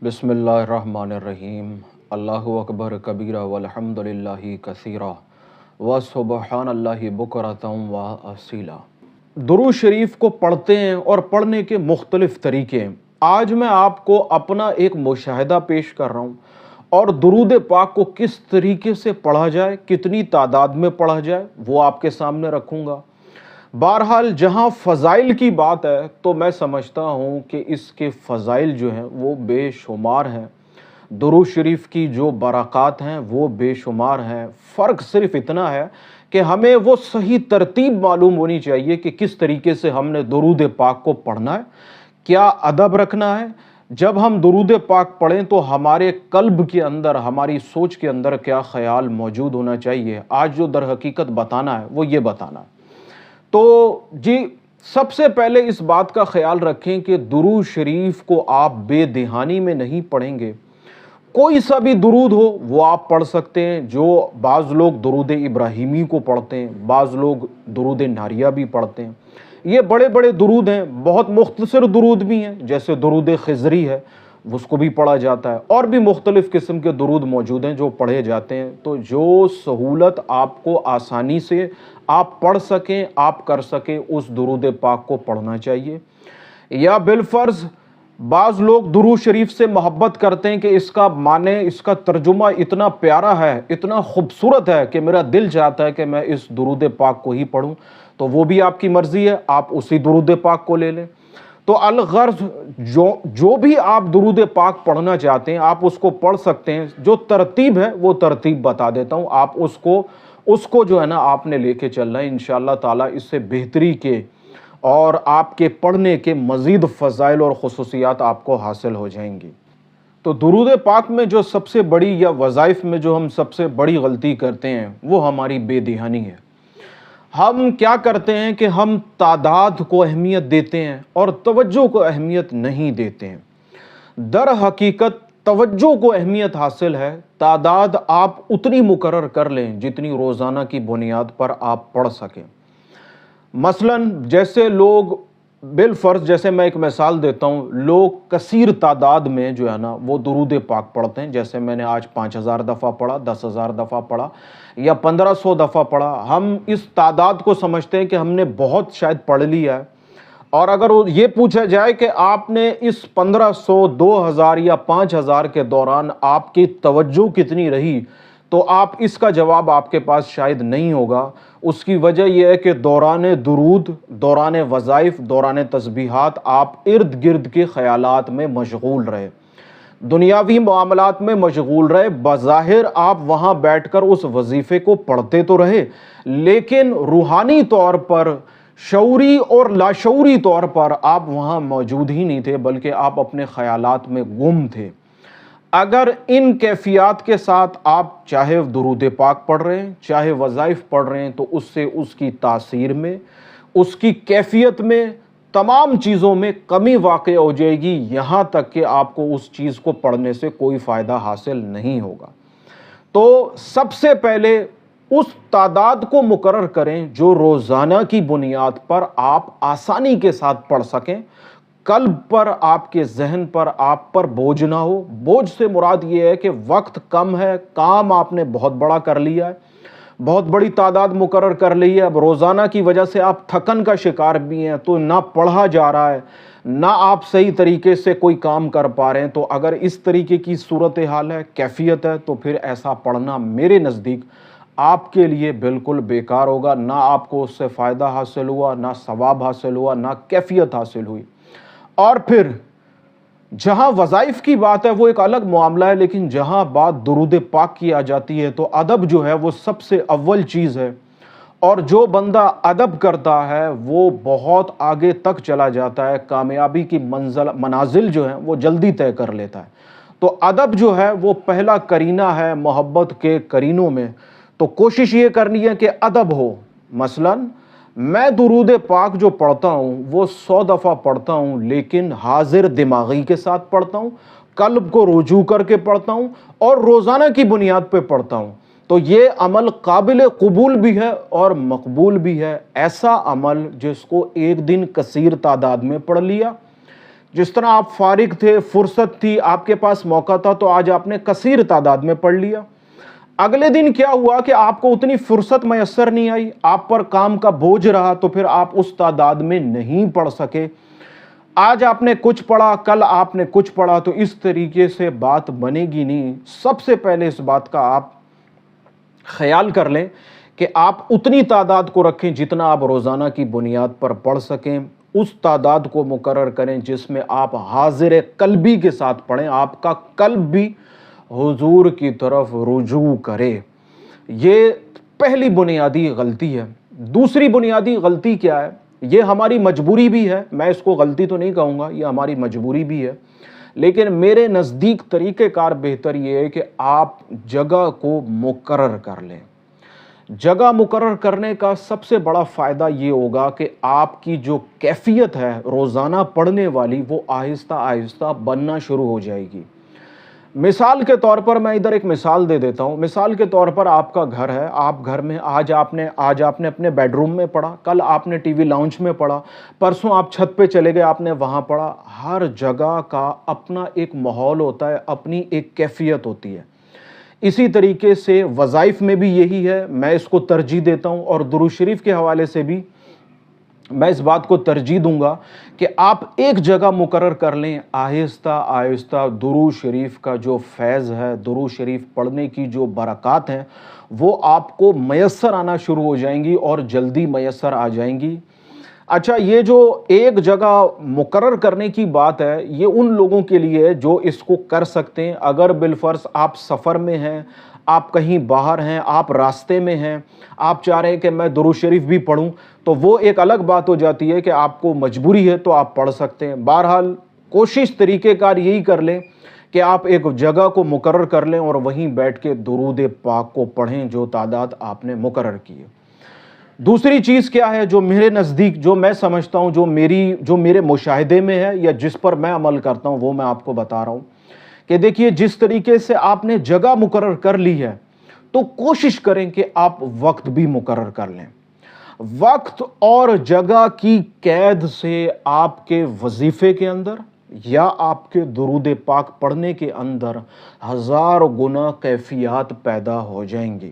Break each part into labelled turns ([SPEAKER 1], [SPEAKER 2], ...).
[SPEAKER 1] बिस्मिल्लाहिर्रहमानिर्रहीम। अल्लाहु अकबर कबीरा वल्हम्दुलिल्लाहि कसीरा व सुबहानल्लाहि बुकरतम व असीला। दुरूद शरीफ को पढ़ते हैं और पढ़ने के मुख्तलिफ तरीके हैं। आज मैं आपको अपना एक मुशाहिदा पेश कर रहा हूँ और दुरूद पाक को किस तरीके से पढ़ा जाए, कितनी तादाद में पढ़ा जाए, वो आपके सामने रखूँगा। बहरहाल जहाँ फ़ज़ाइल की बात है तो मैं समझता हूँ कि इसके फ़ज़ाइल जो हैं वो बेशुमार हैं। दुरूद शरीफ की जो बरक़ात हैं वो बेशुमार हैं। फ़र्क सिर्फ़ इतना है कि हमें वो सही तरतीब मालूम होनी चाहिए कि किस तरीके से हमने दुरूद पाक को पढ़ना है, क्या अदब रखना है। जब हम दुरूद पाक पढ़ें तो हमारे कल्ब के अंदर, हमारी सोच के अंदर क्या ख़याल मौजूद होना चाहिए। आज जो दर हकीकत बताना है वो ये बताना है। तो जी, सबसे पहले इस बात का ख्याल रखें कि दुरूद शरीफ को आप बेदहानी में नहीं पढ़ेंगे। कोई सा भी दुरूद हो वो आप पढ़ सकते हैं। जो बाज़ लोग दुरूद इब्राहिमी को पढ़ते हैं, बाज़ लोग दुरूद नारिया भी पढ़ते हैं। ये बड़े बड़े दुरूद हैं। बहुत मुख्तसर दुरूद भी हैं, जैसे दुरूद खिज़री है, उसको भी पढ़ा जाता है। और भी मुख्तलिफ़ किस्म के दुरूद मौजूद हैं जो पढ़े जाते हैं। तो जो सहूलत आपको आसानी से आप पढ़ सकें, आप कर सकें, उस दुरूद पाक को पढ़ना चाहिए। या बिलफ़र्ज़ बाज़ लोग दुरूद शरीफ से मोहब्बत करते हैं कि इसका माने, इसका तर्जुमा इतना प्यारा है, इतना खूबसूरत है कि मेरा दिल चाहता है कि मैं इस दुरूद पाक को ही पढ़ूँ। तो वो भी आपकी मर्ज़ी है, आप उसी दुरूद पाक को ले लें। तो अलगर्ज़ जो भी आप दुरूद पाक पढ़ना चाहते हैं आप उसको पढ़ सकते हैं। जो तरतीब है वो तरतीब बता देता हूँ, आप उसको जो है ना आपने लेके चलना है। इंशाअल्लाह ताला इससे बेहतरी के और आपके पढ़ने के मज़ीद फ़ज़ाइल और ख़ुसूसियात आपको हासिल हो जाएंगी। तो दुरूद पाक में जो सबसे बड़ी, या वज़ाइफ़ में जो हम सबसे बड़ी गलती करते हैं वो हमारी बेदहानी है। हम क्या करते हैं कि हम तादाद को अहमियत देते हैं और तवज्जो को अहमियत नहीं देते हैं। दर हकीकत तवज्जो को अहमियत हासिल है। तादाद आप उतनी मुकर्रर कर लें जितनी रोज़ाना की बुनियाद पर आप पढ़ सकें। मसलन जैसे लोग बिलफ़र्ज़, जैसे मैं एक मिसाल देता हूँ, लोग कसीर तादाद में जो है ना वो दुरूद पाक पढ़ते हैं। जैसे मैंने आज 5000 दफ़ा पढ़ा, 10,000 दफ़ा पढ़ा या 1500 दफ़ा पढ़ा। हम इस तादाद को समझते हैं कि हमने बहुत शायद पढ़ लिया है। और अगर ये पूछा जाए कि आपने इस 1500, 2000 या 5000 के दौरान आपकी तवज्जो कितनी रही, तो आप इसका जवाब आपके पास शायद नहीं होगा। उसकी वजह यह है कि दौरान दुरूद, दौरान वज़ाइफ़, दौरान तस्बीहात आप इर्द गिर्द के ख़यालात में मशगूल रहे, दुनियावी मामलात में मशगूल रहे। बज़ाहिर आप वहाँ बैठकर उस वजीफ़े को पढ़ते तो रहे, लेकिन रूहानी तौर पर, शऊरी और लाशऊरी तौर पर आप वहाँ मौजूद ही नहीं थे, बल्कि आप अपने ख़यालात में गुम थे। अगर इन कैफियत के साथ आप चाहे दुरूद पाक पढ़ रहे हैं, चाहे वज़ाइफ़ पढ़ रहे हैं, तो उससे उसकी तासीर में, उसकी कैफियत में, तमाम चीज़ों में कमी वाक़ हो जाएगी। यहाँ तक कि आपको उस चीज़ को पढ़ने से कोई फ़ायदा हासिल नहीं होगा। तो सबसे पहले उस तादाद को मुकर्रर करें जो रोज़ाना की बुनियाद पर आप आसानी के साथ पढ़ सकें। कल्ब पर, आपके जहन पर, आप पर बोझ ना हो। बोझ से मुराद ये है कि वक्त कम है, काम आपने बहुत बड़ा कर लिया है, बहुत बड़ी तादाद मुकर्रर कर ली है। अब रोज़ाना की वजह से आप थकन का शिकार भी हैं, तो ना पढ़ा जा रहा है, ना आप सही तरीके से कोई काम कर पा रहे हैं। तो अगर इस तरीके की सूरत हाल है, कैफियत है, तो फिर ऐसा पढ़ना मेरे नज़दीक आपके लिए बिल्कुल बेकार होगा। ना आपको उससे फ़ायदा हासिल हुआ, ना सवाब हासिल हुआ, ना कैफियत हासिल हुई। और फिर जहां वज़ाइफ़ की बात है वो एक अलग मामला है, लेकिन जहां बात दुरूद पाक की आ जाती है तो अदब जो है वो सबसे अव्वल चीज़ है। और जो बंदा अदब करता है वो बहुत आगे तक चला जाता है, कामयाबी की मनाजिल जो है वो जल्दी तय कर लेता है। तो अदब जो है वो पहला करीना है मोहब्बत के करीनों में। तो कोशिश ये करनी है कि अदब हो। मसलन मैं दुरूद पाक जो पढ़ता हूँ वो 100 दफ़ा पढ़ता हूँ, लेकिन हाजिर दिमागी के साथ पढ़ता हूँ, कल्ब को रुजू करके पढ़ता हूँ और रोज़ाना की बुनियाद पे पढ़ता हूँ। तो ये अमल काबिल कबूल भी है और मकबूल भी है। ऐसा अमल जिसको एक दिन कसीर तादाद में पढ़ लिया, जिस तरह आप फारिग थे, फुर्सत थी, आपके पास मौका था, तो आज आपने कसीर तादाद में पढ़ लिया। अगले दिन क्या हुआ कि आपको उतनी फुर्सत मैसर नहीं आई, आप पर काम का बोझ रहा, तो फिर आप उस तादाद में नहीं पढ़ सके। आज आपने कुछ पढ़ा, कल आपने कुछ पढ़ा, तो इस तरीके से बात बनेगी नहीं। सबसे पहले इस बात का आप ख्याल कर लें कि आप उतनी तादाद को रखें जितना आप रोज़ाना की बुनियाद पर पढ़ सकें। उस तादाद को मुकर्रर करें जिसमें आप हाजिर कल्बी के साथ पढ़ें, आपका कल्ब भी हुजूर की तरफ रुजू करे। ये पहली बुनियादी गलती है। दूसरी बुनियादी गलती क्या है? ये हमारी मजबूरी भी है, मैं इसको गलती तो नहीं कहूँगा, ये हमारी मजबूरी भी है, लेकिन मेरे नज़दीक तरीक़ेकार बेहतर ये है कि आप जगह को मुकर्रर कर लें। जगह मुकर्रर करने का सबसे बड़ा फ़ायदा ये होगा कि आपकी जो कैफ़ियत है रोज़ाना पढ़ने वाली, वो आहिस्ता आहिस्ता बनना शुरू हो जाएगी। मिसाल के तौर पर मैं इधर एक मिसाल दे देता हूँ। मिसाल के तौर पर आपका घर है, आप घर में आज आपने अपने बेडरूम में पढ़ा, कल आपने टीवी लाउंज में पढ़ा, परसों आप छत पे चले गए, आपने वहाँ पढ़ा। हर जगह का अपना एक माहौल होता है, अपनी एक कैफ़ियत होती है। इसी तरीके से वज़ाइफ में भी यही है, मैं इसको तरजीह देता हूँ। और दुरूद शरीफ के हवाले से भी मैं इस बात को तरजीह दूंगा कि आप एक जगह मुकर्रर कर लें, आहिस्ता आहिस्ता दुरूद शरीफ का जो फैज़ है, दुरूद शरीफ पढ़ने की जो बरक़ात हैं, वो आपको मैसर आना शुरू हो जाएंगी और जल्दी मैसर आ जाएंगी। अच्छा, ये जो एक जगह मुकर्रर करने की बात है, ये उन लोगों के लिए है जो इसको कर सकते हैं। अगर बिलफ़र्ज़ आप सफ़र में हैं, आप कहीं बाहर हैं, आप रास्ते में हैं, आप चाह रहे हैं कि मैं दुरूद शरीफ भी पढ़ूं, तो वो एक अलग बात हो जाती है कि आपको मजबूरी है तो आप पढ़ सकते हैं। बहरहाल कोशिश तरीक़ेकार यही कर लें कि आप एक जगह को मुकर्रर कर लें और वहीं बैठ के दुरूद पाक को पढ़ें जो तादाद आपने मुकर्रर की है। दूसरी चीज़ क्या है जो मेरे नज़दीक, जो मैं समझता हूँ, जो मेरे मुशाहिदे में है या जिस पर मैं अमल करता हूँ, वो मैं आपको बता रहा हूँ कि देखिए, जिस तरीके से आपने जगह मुकर्रर कर ली है, तो कोशिश करें कि आप वक्त भी मुकर्रर कर लें। वक्त और जगह की कैद से आपके वजीफे के अंदर या आपके दुरूद पाक पढ़ने के अंदर हज़ार गुना कैफियत पैदा हो जाएंगी।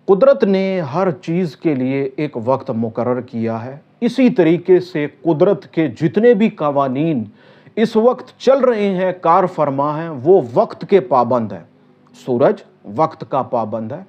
[SPEAKER 1] कुदरत ने हर चीज़ के लिए एक वक्त मुकर्रर किया है। इसी तरीके से कुदरत के जितने भी कवानीन इस वक्त चल रहे हैं, कार फरमा हैं, वो वक्त के पाबंद हैं। सूरज वक्त का पाबंद है,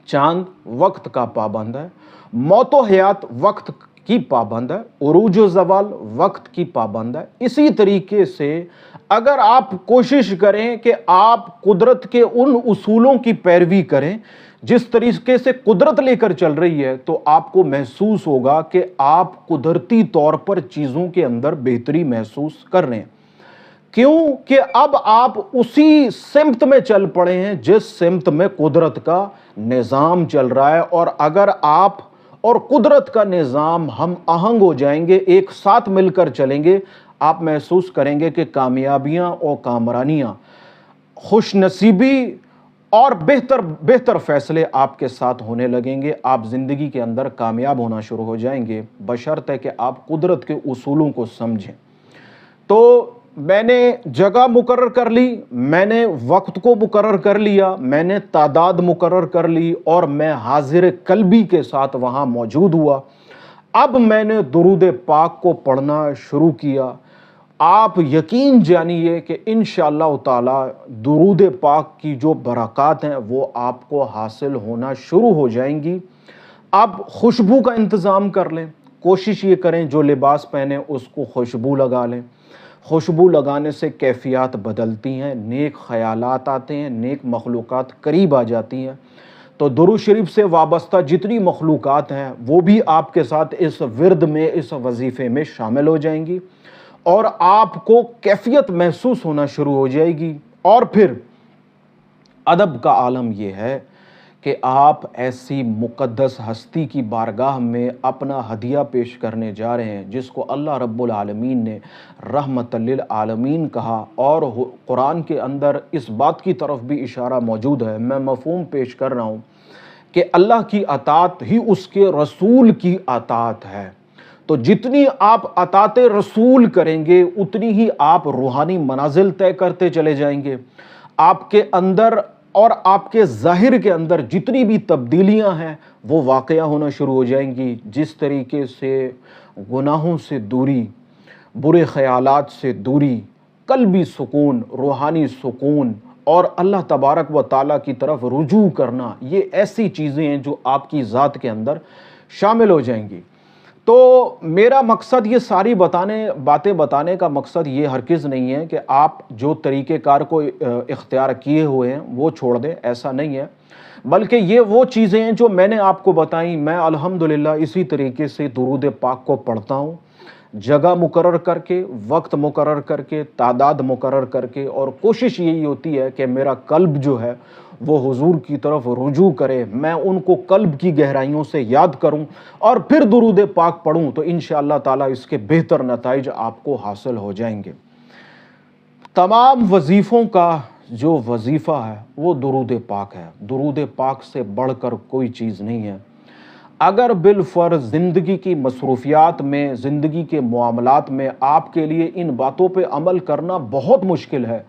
[SPEAKER 1] चांद वक्त का पाबंद है, मौतो हयात वक्त की पाबंद है, उरूज व ज़वाल वक्त की पाबंद है। इसी तरीके से अगर आप कोशिश करें कि आप कुदरत के उन उसूलों की पैरवी करें जिस तरीके से कुदरत लेकर चल रही है, तो आपको महसूस होगा कि आप कुदरती तौर पर चीज़ों के अंदर बेहतरी महसूस कर रहे हैं। क्यों? कि अब आप उसी सिमत में चल पड़े हैं जिस सिमत में कुदरत का निज़ाम चल रहा है। और अगर आप और कुदरत का निज़ाम हम आहंग हो जाएंगे, एक साथ मिलकर चलेंगे, आप महसूस करेंगे कि कामयाबियां और कामरानियां, खुशनसीबी और बेहतर फैसले आपके साथ होने लगेंगे। आप ज़िंदगी के अंदर कामयाब होना शुरू हो जाएंगे, बशर्ते कि आप कुदरत के उसूलों को समझें। तो मैंने जगह मुकर्रर कर ली, मैंने वक्त को मुकर्रर कर लिया, मैंने तादाद मुकर्रर कर ली और मैं हाजिर कल्बी के साथ वहाँ मौजूद हुआ। अब मैंने दुरूद पाक को पढ़ना शुरू किया। आप यकीन जानिए कि इंशाअल्लाह ताला दुरूद पाक की जो बरक़ात हैं वो आपको हासिल होना शुरू हो जाएंगी। आप खुशबू का इंतज़ाम कर लें, कोशिश ये करें जो लिबास पहने उसको खुशबू लगा लें। खुशबू लगाने से कैफियत बदलती हैं, नेक ख़यालात आते हैं, नेक मखलूक़ात करीब आ जाती हैं। तो दुरूद शरीफ से वाबस्ता जितनी मखलूक़ात हैं वो भी आपके साथ इस विरद में, इस वजीफ़े में शामिल हो जाएंगी और आपको कैफियत महसूस होना शुरू हो जाएगी। और फिर अदब का आलम यह है कि आप ऐसी मुक़द्दस हस्ती की बारगाह में अपना हदिया पेश करने जा रहे हैं जिसको अल्लाह रब्बुल आलमीन ने रहमतल लिल आलमीन कहा। और कुरान के अंदर इस बात की तरफ भी इशारा मौजूद है, मैं मफ़हूम पेश कर रहा हूँ, कि अल्लाह की अतात ही उसके रसूल की अतात है। تو جتنی آپ اطاعت رسول کریں گے اتنی ہی آپ روحانی منازل طے کرتے چلے جائیں گے. آپ کے اندر اور آپ کے ظاہر کے اندر جتنی بھی تبدیلیاں ہیں وہ واقعہ ہونا شروع ہو جائیں گی. جس طریقے سے گناہوں سے دوری، برے خیالات سے دوری، قلبی سکون، روحانی سکون اور اللہ تبارک و تعالیٰ کی طرف رجوع کرنا، یہ ایسی چیزیں ہیں جو آپ کی ذات کے اندر شامل ہو جائیں گی. تو میرا مقصد یہ ساری باتیں بتانے کا مقصد یہ ہرگز نہیں ہے کہ آپ جو طریقہ کار کو اختیار کیے ہوئے ہیں وہ چھوڑ دیں، ایسا نہیں ہے. بلکہ یہ وہ چیزیں ہیں جو میں نے آپ کو بتائیں. میں الحمدللہ اسی طریقے سے درود پاک کو پڑھتا ہوں، جگہ مقرر کر کے، وقت مقرر کر کے، تعداد مقرر کر کے، اور کوشش یہی ہوتی ہے کہ میرا قلب جو ہے وہ حضور کی طرف رجوع کرے. میں ان کو قلب کی گہرائیوں سے یاد کروں اور پھر درود پاک پڑھوں تو انشاءاللہ تعالیٰ اس کے بہتر نتائج آپ کو حاصل ہو جائیں گے. تمام وظیفوں کا جو وظیفہ ہے وہ درود پاک ہے. درود پاک سے بڑھ کر کوئی چیز نہیں ہے. اگر بالفرض زندگی کی مصروفیات میں، زندگی کے معاملات میں آپ کے لیے ان باتوں پہ عمل کرنا بہت مشکل ہے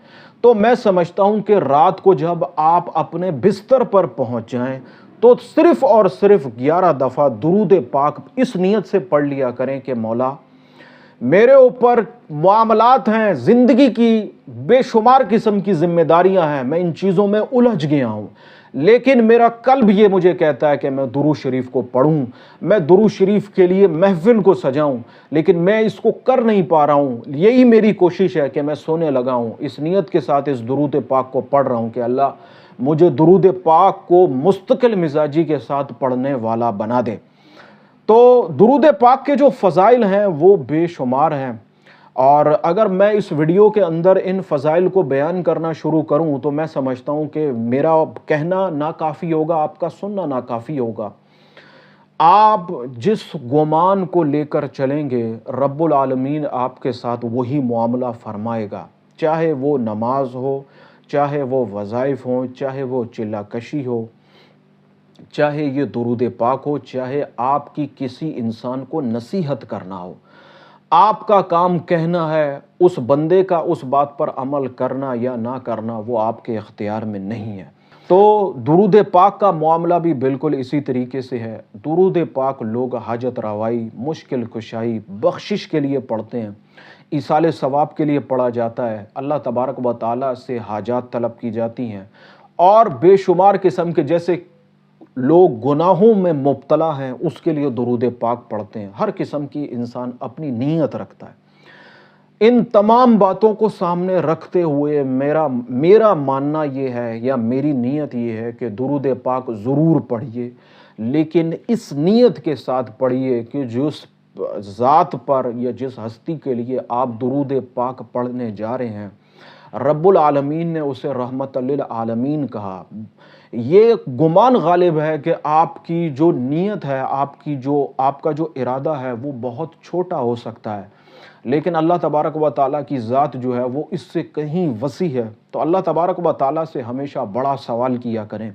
[SPEAKER 1] تو میں سمجھتا ہوں کہ رات کو جب آپ اپنے بستر پر پہنچ جائیں تو صرف اور صرف 11 دفعہ درود پاک اس نیت سے پڑھ لیا کریں کہ مولا میرے اوپر معاملات ہیں، زندگی کی بے شمار قسم کی ذمہ داریاں ہیں، میں ان چیزوں میں الجھ گیا ہوں، لیکن میرا قلب یہ مجھے کہتا ہے کہ میں درود شریف کو پڑھوں، میں درود شریف کے لیے محفل کو سجاؤں، لیکن میں اس کو کر نہیں پا رہا ہوں. یہی میری کوشش ہے کہ میں سونے لگا ہوں اس نیت کے ساتھ اس درود پاک کو پڑھ رہا ہوں کہ اللہ مجھے درود پاک کو مستقل مزاجی کے ساتھ پڑھنے والا بنا دے. تو درود پاک کے جو فضائل ہیں وہ بے شمار ہیں، اور اگر میں اس ویڈیو کے اندر ان فضائل کو بیان کرنا شروع کروں تو میں سمجھتا ہوں کہ میرا کہنا ناکافی ہوگا، آپ کا سننا ناکافی ہوگا. آپ جس گمان کو لے کر چلیں گے رب العالمین آپ کے ساتھ وہی معاملہ فرمائے گا، چاہے وہ نماز ہو، چاہے وہ وظائف ہوں، چاہے وہ چلہ کشی ہو، چاہے یہ درود پاک ہو، چاہے آپ کی کسی انسان کو نصیحت کرنا ہو. آپ کا کام کہنا ہے، اس بندے کا اس بات پر عمل کرنا یا نہ کرنا وہ آپ کے اختیار میں نہیں ہے. تو درود پاک کا معاملہ بھی بالکل اسی طریقے سے ہے. درود پاک لوگ حاجت روائی، مشکل کشائی، بخشش کے لیے پڑھتے ہیں، ایصال ثواب کے لیے پڑھا جاتا ہے، اللہ تبارک و تعالیٰ سے حاجات طلب کی جاتی ہیں، اور بے شمار قسم کے جیسے لوگ گناہوں میں مبتلا ہیں اس کے لیے درود پاک پڑھتے ہیں. ہر قسم کی انسان اپنی نیت رکھتا ہے. ان تمام باتوں کو سامنے رکھتے ہوئے میرا ماننا یہ ہے یا میری نیت یہ ہے کہ درود پاک ضرور پڑھیے، لیکن اس نیت کے ساتھ پڑھیے کہ جس ذات پر یا جس ہستی کے لیے آپ درود پاک پڑھنے جا رہے ہیں رب العالمین نے اسے رحمت للعالمین کہا. یہ گمان غالب ہے کہ آپ کی جو نیت ہے، آپ کا جو ارادہ ہے وہ بہت چھوٹا ہو سکتا ہے، لیکن اللہ تبارک و تعالیٰ کی ذات جو ہے وہ اس سے کہیں وسیع ہے. تو اللہ تبارک و تعالیٰ سے ہمیشہ بڑا سوال کیا کریں.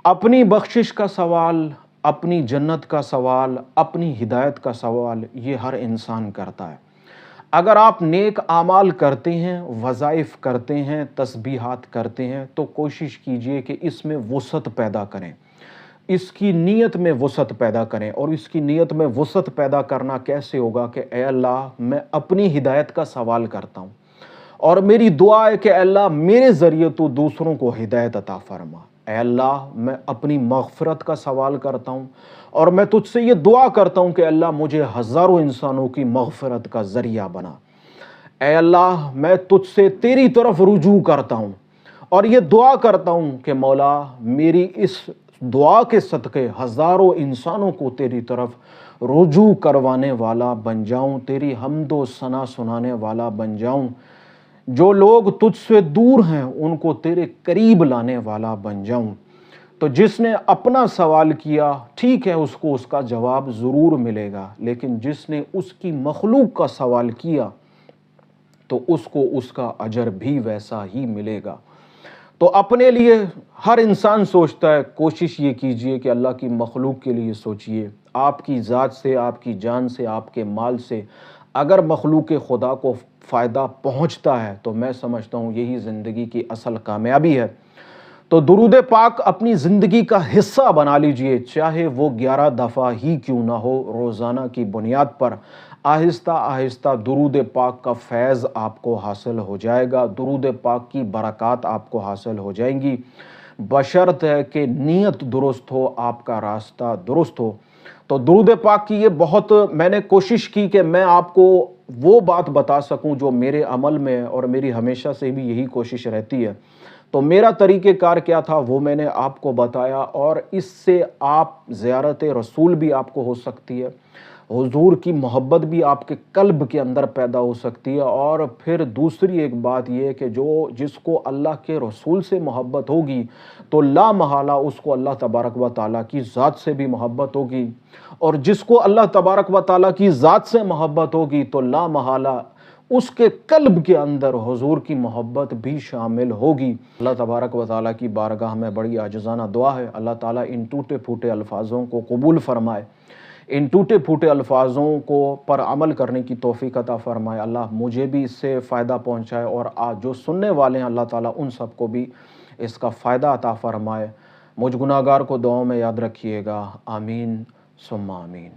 [SPEAKER 1] اپنی بخشش کا سوال، اپنی جنت کا سوال، اپنی ہدایت کا سوال یہ ہر انسان کرتا ہے. اگر آپ نیک اعمال کرتے ہیں، وظائف کرتے ہیں، تسبیحات کرتے ہیں تو کوشش کیجئے کہ اس میں وسعت پیدا کریں، اس کی نیت میں وسعت پیدا کریں. اور اس کی نیت میں وسعت پیدا کرنا کیسے ہوگا کہ اے اللہ میں اپنی ہدایت کا سوال کرتا ہوں، اور میری دعا ہے کہ اے اللہ میرے ذریعے تو دوسروں کو ہدایت عطا فرما. اے اللہ میں اپنی مغفرت کا سوال کرتا ہوں، اور میں تجھ سے یہ دعا کرتا ہوں کہ اللہ مجھے ہزاروں انسانوں کی مغفرت کا ذریعہ بنا. اے اللہ میں تجھ سے تیری طرف رجوع کرتا ہوں، اور یہ دعا کرتا ہوں کہ مولا میری اس دعا کے صدقے ہزاروں انسانوں کو تیری طرف رجوع کروانے والا بن جاؤں، تیری حمد و ثنا سنانے والا بن جاؤں. جو لوگ تجھ سے دور ہیں ان کو تیرے قریب لانے والا بن جاؤں. تو جس نے اپنا سوال کیا ٹھیک ہے، اس کو اس کا جواب ضرور ملے گا، لیکن جس نے اس کی مخلوق کا سوال کیا تو اس کو اس کا اجر بھی ویسا ہی ملے گا. تو اپنے لیے ہر انسان سوچتا ہے، کوشش یہ کیجئے کہ اللہ کی مخلوق کے لیے سوچئے۔ آپ کی ذات سے، آپ کی جان سے، آپ کے مال سے اگر مخلوق خدا کو فائدہ پہنچتا ہے تو میں سمجھتا ہوں یہی زندگی کی اصل کامیابی ہے۔ تو درود پاک اپنی زندگی کا حصہ بنا لیجئے، چاہے وہ 11 دفعہ ہی کیوں نہ ہو، روزانہ کی بنیاد پر آہستہ آہستہ درود پاک کا فیض آپ کو حاصل ہو جائے گا، درود پاک کی برکات آپ کو حاصل ہو جائیں گی، بشرط ہے کہ نیت درست ہو، آپ کا راستہ درست ہو۔ تو درود پاک کی یہ بہت میں نے کوشش کی کہ میں آپ کو وہ بات بتا سکوں جو میرے عمل میں، اور میری ہمیشہ سے بھی یہی کوشش رہتی ہے۔ تو میرا طریقہ کار کیا تھا وہ میں نے آپ کو بتایا، اور اس سے آپ زیارت رسول بھی آپ کو ہو سکتی ہے، حضور کی محبت بھی آپ کے قلب کے اندر پیدا ہو سکتی ہے، اور پھر دوسری ایک بات یہ ہے کہ جس کو اللہ کے رسول سے محبت ہوگی تو لا محالہ اس کو اللہ تبارک و تعالیٰ کی ذات سے بھی محبت ہوگی، اور جس کو اللہ تبارک و تعالیٰ کی ذات سے محبت ہوگی تو لا محالہ اس کے قلب کے اندر حضور کی محبت بھی شامل ہوگی۔ اللہ تبارک و تعالیٰ کی بارگاہ میں بڑی عاجزانہ دعا ہے، اللہ تعالیٰ ان ٹوٹے پھوٹے الفاظوں کو قبول فرمائے، ان ٹوٹے پھوٹے الفاظوں کو پر عمل کرنے کی توفیق عطا فرمائے۔ اللہ مجھے بھی اس سے فائدہ پہنچائے، اور آج جو سننے والے ہیں اللہ تعالیٰ ان سب کو بھی اس کا فائدہ عطا فرمائے۔ مجھ گناہگار کو دعاؤں میں یاد رکھیے گا، آمین ثم آمین۔